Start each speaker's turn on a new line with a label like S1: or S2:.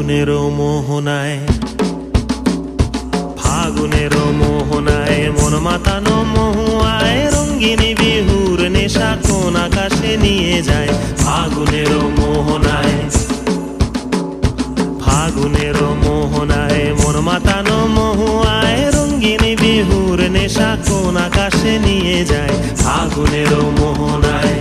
S1: ফাগুনেরও মোহনায়, ফাগুনেরও মোহনায় মন মাতানো মহুয়ায় রঙ্গিনী বিহুর নেশা কোন আকাশে নিয়ে যায়। ফাগুনেরও মোহনায়, ফাগুনেরও মোহনায় মন মাতানো মহুয়ায় রঙ্গিনী বিহুর নেশা কোন আকাশে নিয়ে যায়। ফাগুনেরও মোহনায়।